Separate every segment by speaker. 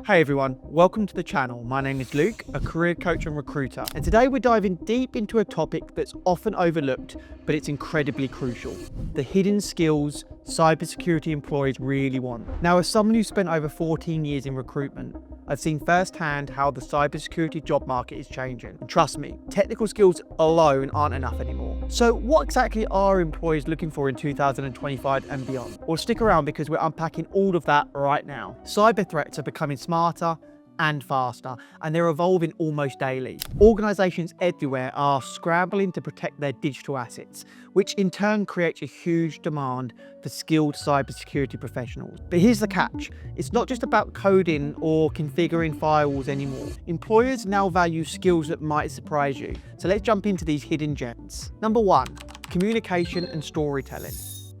Speaker 1: Hey everyone, welcome to the channel. My name is Luke, a career coach and recruiter, and today we're diving deep into a topic that's often overlooked, but it's incredibly crucial: the hidden skills cybersecurity employees really want. Now, as someone who's spent over 14 years in recruitment, I've seen firsthand how the cybersecurity job market is changing. And trust me, technical skills alone aren't enough anymore. So what exactly are employees looking for in 2025 and beyond? Well, stick around because we're unpacking all of that right now. Cyber threats are becoming smarter and faster, and they're evolving almost daily. Organizations everywhere are scrambling to protect their digital assets, which in turn creates a huge demand for skilled cybersecurity professionals. But here's the catch: it's not just about coding or configuring firewalls anymore. Employers now value skills that might surprise you. So let's jump into these hidden gems. Number one, communication and storytelling.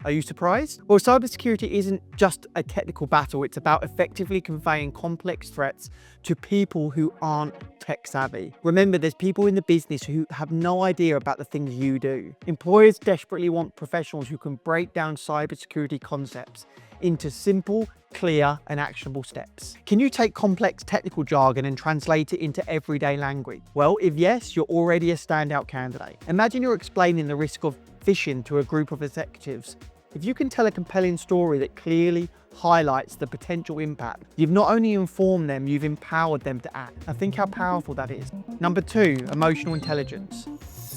Speaker 1: Are you surprised? Well, cybersecurity isn't just a technical battle. It's about effectively conveying complex threats to people who aren't tech savvy. Remember, there's people in the business who have no idea about the things you do. Employers desperately want professionals who can break down cybersecurity concepts into simple, clear, and actionable steps. Can you take complex technical jargon and translate it into everyday language? Well, if yes, you're already a standout candidate. Imagine you're explaining the risk of phishing to a group of executives. If you can tell a compelling story that clearly highlights the potential impact, you've not only informed them, you've empowered them to act. And think how powerful that is. Number two, emotional intelligence.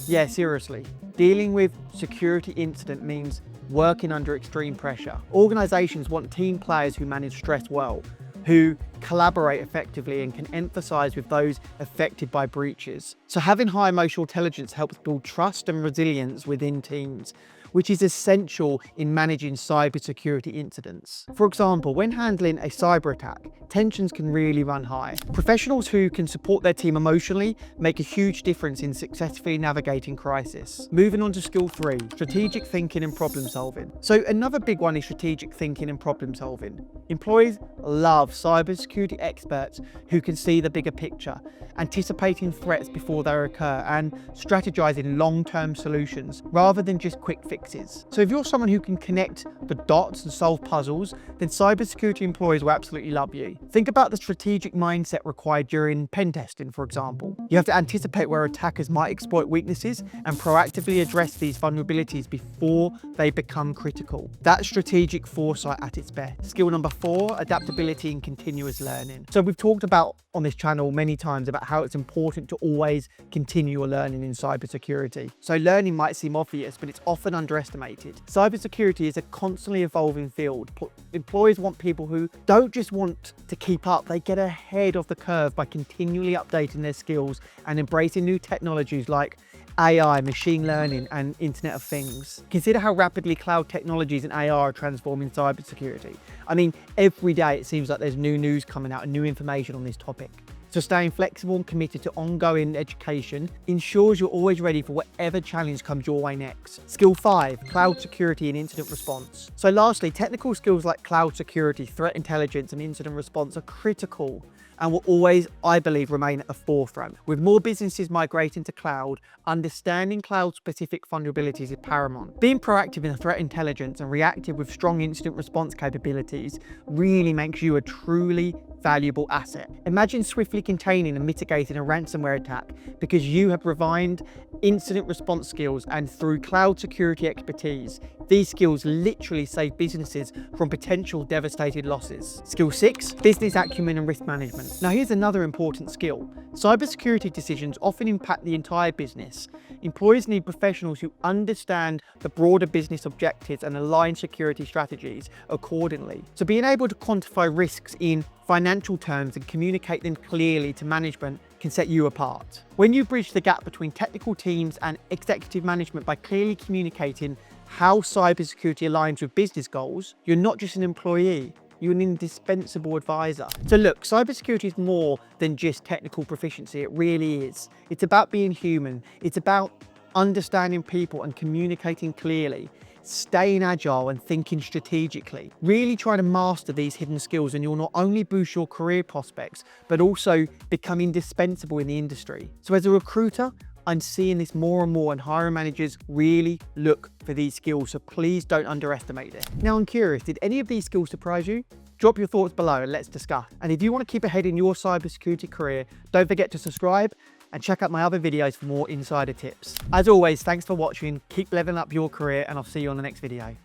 Speaker 1: Yeah, seriously. Dealing with security incident means working under extreme pressure. Organizations want team players who manage stress well, who collaborate effectively and can empathize with those affected by breaches. So having high emotional intelligence helps build trust and resilience within teams, which is essential in managing cybersecurity incidents. For example, when handling a cyber attack, tensions can really run high. Professionals who can support their team emotionally make a huge difference in successfully navigating crisis. Moving on to skill three, strategic thinking and problem solving. So another big one is strategic thinking and problem solving. Employees love cybersecurity experts who can see the bigger picture, anticipating threats before they occur and strategizing long-term solutions rather than just quick fixes. So if you're someone who can connect the dots and solve puzzles, then cybersecurity employees will absolutely love you. Think about the strategic mindset required during pen testing, for example. You have to anticipate where attackers might exploit weaknesses and proactively address these vulnerabilities before they become critical. That's strategic foresight at its best. Skill number four, adaptability and continuous learning. So we've talked about on this channel many times about how it's important to always continue your learning in cybersecurity. So learning might seem obvious, but it's often underestimated. Cybersecurity is a constantly evolving field. Employers want people who don't just want to keep up, they get ahead of the curve by continually updating their skills and embracing new technologies like AI, machine learning, and Internet of Things. Consider how rapidly cloud technologies and AI are transforming cybersecurity. I mean, every day it seems like there's new news coming out and new information on this topic. So staying flexible and committed to ongoing education ensures you're always ready for whatever challenge comes your way next. Skill five, cloud security and incident response. So lastly, technical skills like cloud security, threat intelligence, and incident response are critical and will always, I believe, remain at the forefront. With more businesses migrating to cloud, understanding cloud-specific vulnerabilities is paramount. Being proactive in threat intelligence and reactive with strong incident response capabilities really makes you a truly valuable asset. Imagine swiftly containing and mitigating a ransomware attack because you have refined incident response skills, and through cloud security expertise, these skills literally save businesses from potential devastating losses. Skill six, business acumen and risk management. Now here's another important skill. Cybersecurity decisions often impact the entire business. Employers need professionals who understand the broader business objectives and align security strategies accordingly. So being able to quantify risks in financial terms and communicate them clearly to management can set you apart. When you bridge the gap between technical teams and executive management by clearly communicating how cybersecurity aligns with business goals, you're not just an employee, you're an indispensable advisor. So look, cybersecurity is more than just technical proficiency. It really is. It's about being human. It's about understanding people and communicating clearly, staying agile and thinking strategically. Really trying to master these hidden skills, and you'll not only boost your career prospects, but also become indispensable in the industry. So as a recruiter, I'm seeing this more and more, and hiring managers really look for these skills, so please don't underestimate it. Now I'm curious, did any of these skills surprise you? Drop your thoughts below and let's discuss. And if you want to keep ahead in your cybersecurity career, don't forget to subscribe and check out my other videos for more insider tips. As always, thanks for watching, keep leveling up your career, and I'll see you on the next video.